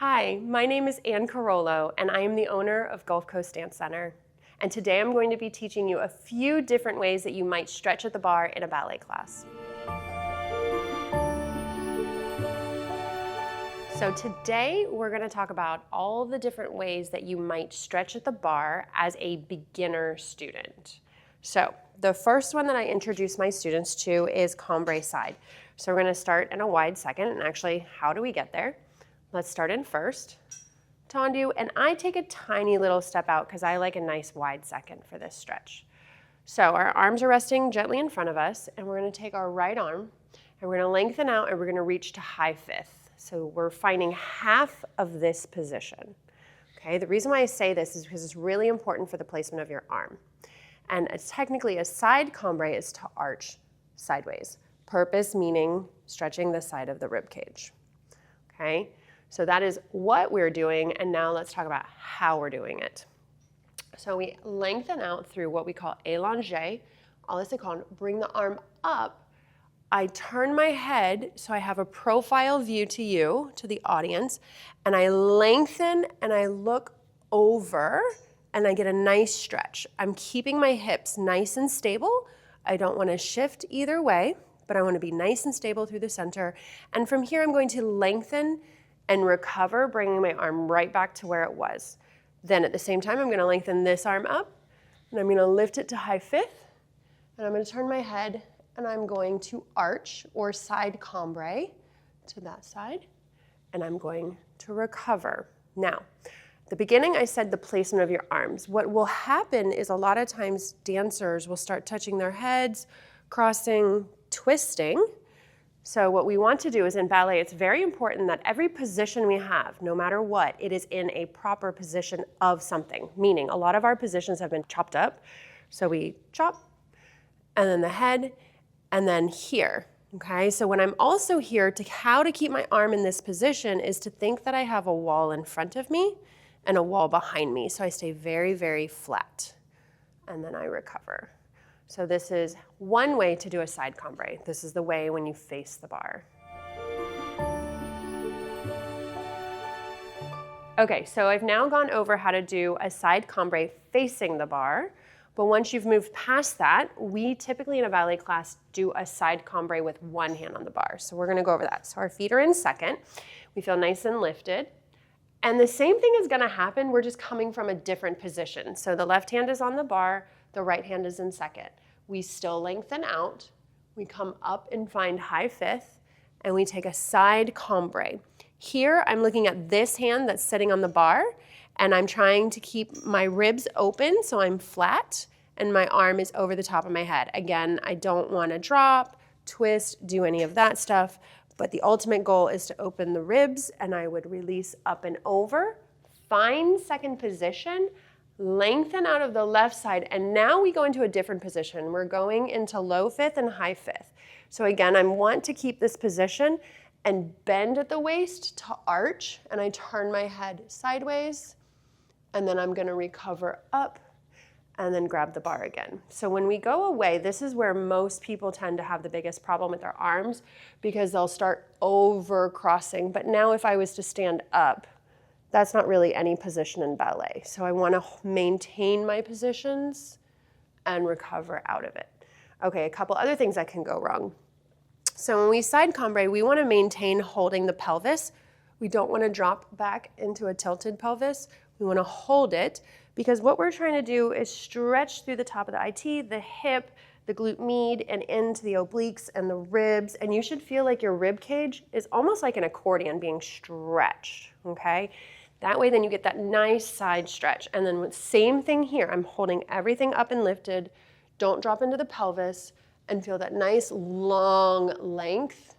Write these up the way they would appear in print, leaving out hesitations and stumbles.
Hi, my name is Ann Carollo, and I am the owner of Gulf Coast Dance Center. And today I'm going to be teaching you a few different ways that you might stretch at the bar in a ballet class. So today we're going to talk about all the different ways that you might stretch at the bar as a beginner student. So the first one that I introduce my students to is cambré side. So we're going to start in a wide second, and actually, how do we get there? Let's start in first, tendu, and I take a tiny little step out because I like a nice wide second for this stretch. So our arms are resting gently in front of us, and we're going to take our right arm, and we're going to lengthen out, and we're going to reach to high fifth. So we're finding half of this position. Okay, the reason why I say this is because it's really important for the placement of your arm. And it's technically a side cambré is to arch sideways. Purpose meaning stretching the side of the rib cage. Okay, so that is what we're doing, and now let's talk about how we're doing it. So we lengthen out through what we call allongé, all this called bring the arm up. I turn my head so I have a profile view to you, to the audience, and I lengthen and I look over and I get a nice stretch. I'm keeping my hips nice and stable. I don't want to shift either way, but I want to be nice and stable through the center. And from here, I'm going to lengthen and recover, bringing my arm right back to where it was. Then at the same time, I'm going to lengthen this arm up, and I'm going to lift it to high fifth, and I'm going to turn my head, and I'm going to arch or side cambré to that side, and I'm going to recover. Now, at the beginning, I said the placement of your arms. What will happen is a lot of times dancers will start touching their heads, crossing, twisting. So what we want to do is in ballet, it's very important that every position we have, no matter what, it is in a proper position of something. Meaning a lot of our positions have been chopped up. So we chop, and then the head, and then here. Okay, so when I'm also here, how to keep my arm in this position is to think that I have a wall in front of me and a wall behind me. So I stay very, very flat, and then I recover. So this is one way to do a side cambré. This is the way when you face the bar. Okay, so I've now gone over how to do a side cambré facing the bar. But once you've moved past that, we typically in a ballet class do a side cambré with one hand on the bar. So we're going to go over that. So our feet are in second. We feel nice and lifted. And the same thing is going to happen. We're just coming from a different position. So the left hand is on the bar. The right hand is in second. We still lengthen out. We come up and find high fifth, and we take a side cambré. Here, I'm looking at this hand that's sitting on the bar, and I'm trying to keep my ribs open so I'm flat, and my arm is over the top of my head. Again, I don't want to drop, twist, do any of that stuff, but the ultimate goal is to open the ribs, and I would release up and over, find second position, lengthen out of the left side, and now we go into a different position. We're going into low fifth and high fifth. So again, I want to keep this position and bend at the waist to arch, and I turn my head sideways, and then I'm going to recover up and then grab the bar again. So when we go away, this is where most people tend to have the biggest problem with their arms because they'll start over crossing. But now if I was to stand up, that's not really any position in ballet. So I want to maintain my positions and recover out of it. Okay, a couple other things that can go wrong. So when we side cambré, we want to maintain holding the pelvis. We don't want to drop back into a tilted pelvis. We want to hold it because what we're trying to do is stretch through the top of the IT, the hip, the glute med, and into the obliques and the ribs. And you should feel like your rib cage is almost like an accordion being stretched, okay? That way then you get that nice side stretch. And then same thing here, I'm holding everything up and lifted. Don't drop into the pelvis and feel that nice long length.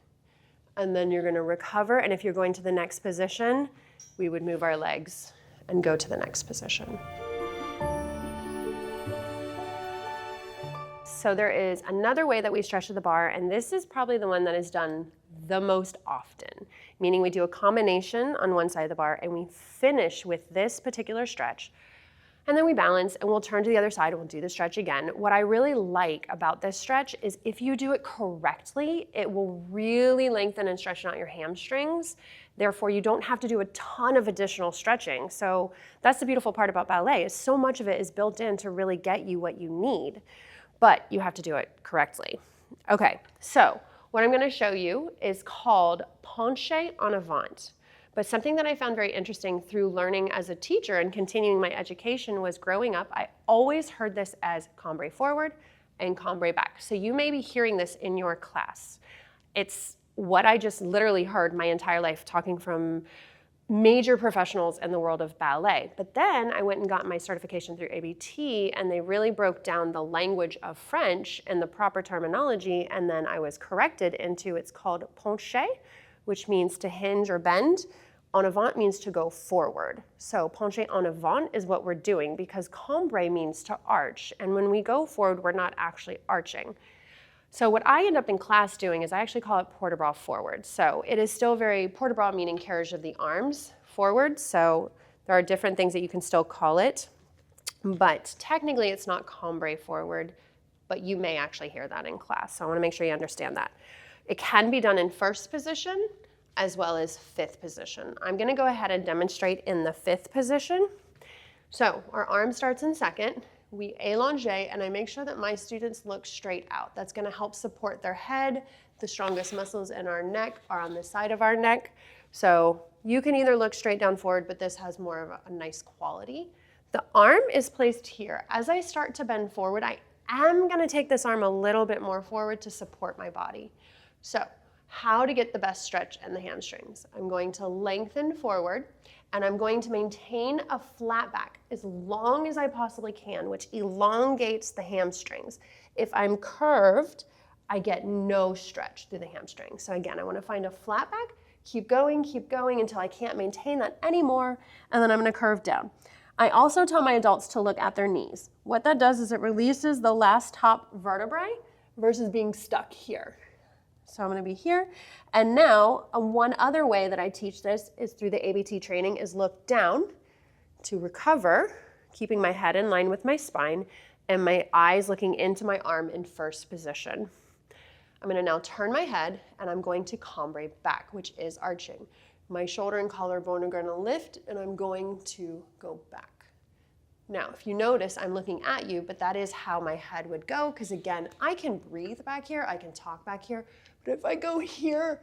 And then you're gonna recover. And if you're going to the next position, we would move our legs and go to the next position. So there is another way that we stretch to the bar, and this is probably the one that is done the most often, meaning we do a combination on one side of the bar and we finish with this particular stretch. And then we balance and we'll turn to the other side and we'll do the stretch again. What I really like about this stretch is if you do it correctly, it will really lengthen and stretch out your hamstrings. Therefore, you don't have to do a ton of additional stretching. So that's the beautiful part about ballet, is so much of it is built in to really get you what you need, but you have to do it correctly. Okay, so what I'm gonna show you is called Penché en avant. But something that I found very interesting through learning as a teacher and continuing my education was growing up, I always heard this as cambré forward and cambré back. So you may be hearing this in your class. It's what I just literally heard my entire life talking from major professionals in the world of ballet. But then I went and got my certification through ABT, and they really broke down the language of French and the proper terminology, and then I was corrected into it's called penché, which means to hinge or bend. En avant means to go forward. So penché en avant is what we're doing because cambré means to arch. And when we go forward, we're not actually arching. So what I end up in class doing is I actually call it port-de-bras forward. So it is still very port-de-bras, meaning carriage of the arms forward. So there are different things that you can still call it. But technically it's not cambré forward, but you may actually hear that in class. So I want to make sure you understand that. It can be done in first position as well as fifth position. I'm gonna go ahead and demonstrate in the fifth position. So our arm starts in second, we allonge, and I make sure that my students look straight out. That's gonna help support their head. The strongest muscles in our neck are on the side of our neck. So you can either look straight down forward, but this has more of a nice quality. The arm is placed here. As I start to bend forward, I am gonna take this arm a little bit more forward to support my body. So how to get the best stretch in the hamstrings. I'm going to lengthen forward, and I'm going to maintain a flat back as long as I possibly can, which elongates the hamstrings. If I'm curved, I get no stretch through the hamstrings. So again, I want to find a flat back, keep going until I can't maintain that anymore, and then I'm going to curve down. I also tell my adults to look at their knees. What that does is it releases the last top vertebrae versus being stuck here. So I'm going to be here. And now one other way that I teach this is through the ABT training is look down to recover, keeping my head in line with my spine and my eyes looking into my arm in first position. I'm going to now turn my head and I'm going to cambré back, which is arching. My shoulder and collarbone are going to lift and I'm going to go back. Now, if you notice, I'm looking at you, but that is how my head would go, because again, I can breathe back here, I can talk back here, but if I go here,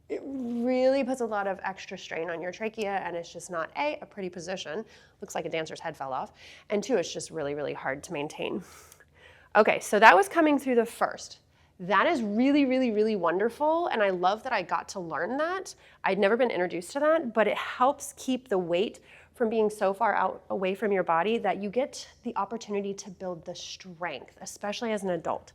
it really puts a lot of extra strain on your trachea, and it's just not, A, a pretty position, looks like a dancer's head fell off, and two, it's just really, really hard to maintain. Okay, so that was coming through the first. That is really, really, really wonderful, and I love that I got to learn that. I'd never been introduced to that, but it helps keep the weight from being so far out away from your body that you get the opportunity to build the strength, especially as an adult.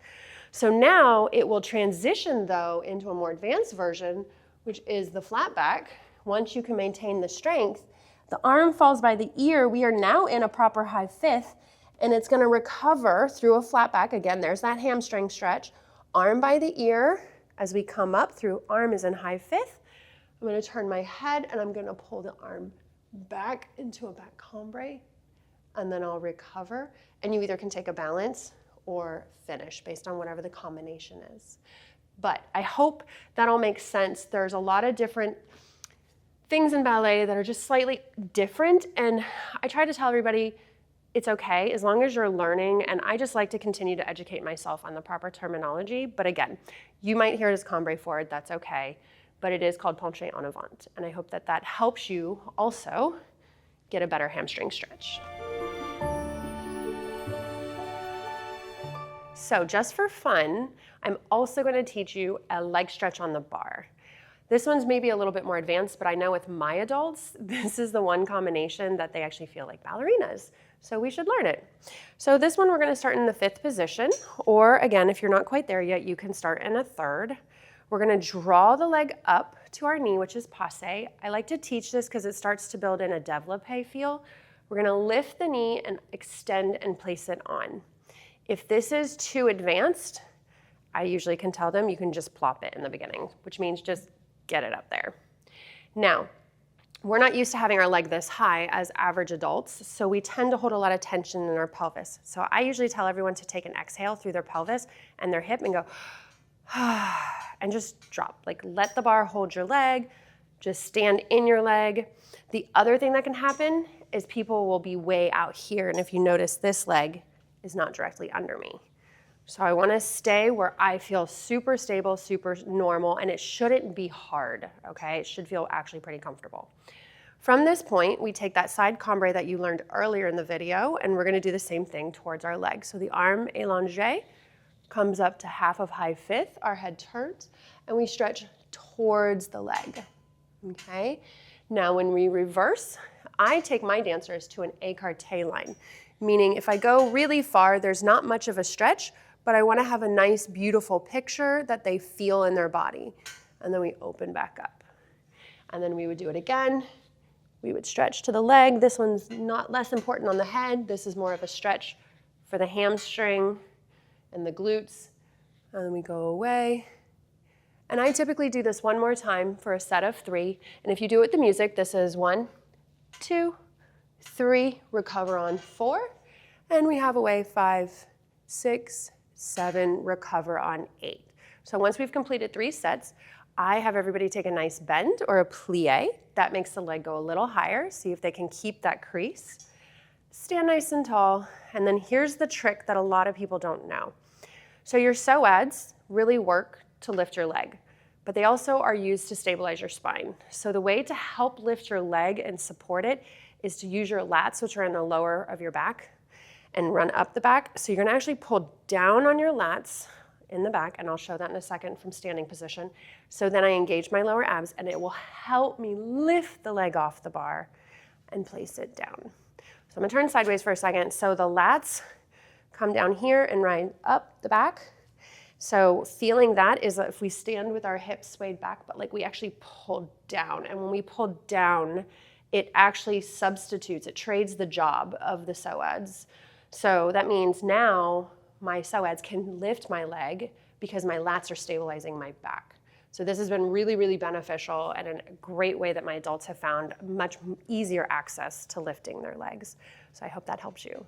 So now it will transition though into a more advanced version, which is the flat back. Once you can maintain the strength, the arm falls by the ear. We are now in a proper high fifth, and it's gonna recover through a flat back. Again, there's that hamstring stretch. Arm by the ear as we come up through arm is in high fifth. I'm gonna turn my head and I'm gonna pull the arm back into a back cambré, and then I'll recover. And you either can take a balance or finish based on whatever the combination is. But I hope that all makes sense. There's a lot of different things in ballet that are just slightly different, and I try to tell everybody it's okay as long as you're learning, and I just like to continue to educate myself on the proper terminology. But again, you might hear it as cambré forward, that's okay. But it is called penché en avant. And I hope that that helps you also get a better hamstring stretch. So just for fun, I'm also going to teach you a leg stretch on the bar. This one's maybe a little bit more advanced, but I know with my adults, this is the one combination that they actually feel like ballerinas. So we should learn it. So this one we're going to start in the fifth position, or again, if you're not quite there yet, you can start in a third. We're going to draw the leg up to our knee, which is passe. I like to teach this because it starts to build in a développé feel. We're going to lift the knee and extend and place it on. If this is too advanced, I usually can tell them you can just plop it in the beginning, which means just get it up there. Now, we're not used to having our leg this high as average adults, so we tend to hold a lot of tension in our pelvis. So I usually tell everyone to take an exhale through their pelvis and their hip and go, and just drop. Like let the bar hold your leg, Just stand in your leg. The other thing that can happen is people will be way out here, and if you notice, this leg is not directly under me. So I want to stay where I feel super stable, super normal, and it shouldn't be hard, okay? It should feel actually pretty comfortable. From this point, we take that side cambré that you learned earlier in the video, and we're going to do the same thing towards our leg. So the arm élongé comes up to half of high fifth, our head turns, and we stretch towards the leg, okay? Now when we reverse, I take my dancers to an écarté line, meaning if I go really far, there's not much of a stretch, but I want to have a nice, beautiful picture that they feel in their body. And then we open back up. And then we would do it again. We would stretch to the leg. This one's not less important on the head. This is more of a stretch for the hamstring and the glutes. And then we go away. And I typically do this one more time for a set of 3. And if you do it with the music, this is 1, 2, 3, recover on 4. And we have away 5, 6, 7, recover on 8. So once we've completed 3 sets, I have everybody take a nice bend or a plie. That makes the leg go a little higher. See if they can keep that crease. Stand nice and tall. And then here's the trick that a lot of people don't know. So your psoas really work to lift your leg, but they also are used to stabilize your spine. So the way to help lift your leg and support it is to use your lats, which are in the lower of your back, and run up the back. So you're gonna actually pull down on your lats in the back, and I'll show that in a second from standing position. So then I engage my lower abs, and it will help me lift the leg off the bar and place it down. So I'm gonna turn sideways for a second. So the lats come down here and ride up the back. So feeling that is if we stand with our hips swayed back, but like we actually pull down. And when we pull down, it actually substitutes, it trades the job of the psoas. So that means now my psoas can lift my leg because my lats are stabilizing my back. So this has been really, really beneficial and a great way that my adults have found much easier access to lifting their legs. So I hope that helps you.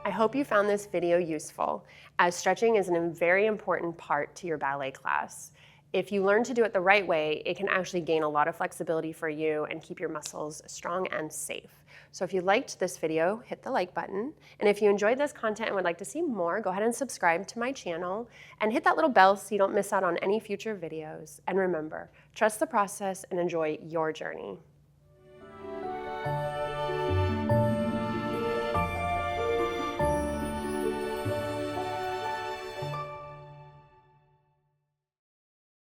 I hope you found this video useful, as stretching is a very important part to your ballet class. If you learn to do it the right way, it can actually gain a lot of flexibility for you and keep your muscles strong and safe. So if you liked this video, hit the like button. And if you enjoyed this content and would like to see more, go ahead and subscribe to my channel and hit that little bell so you don't miss out on any future videos. And remember, trust the process and enjoy your journey.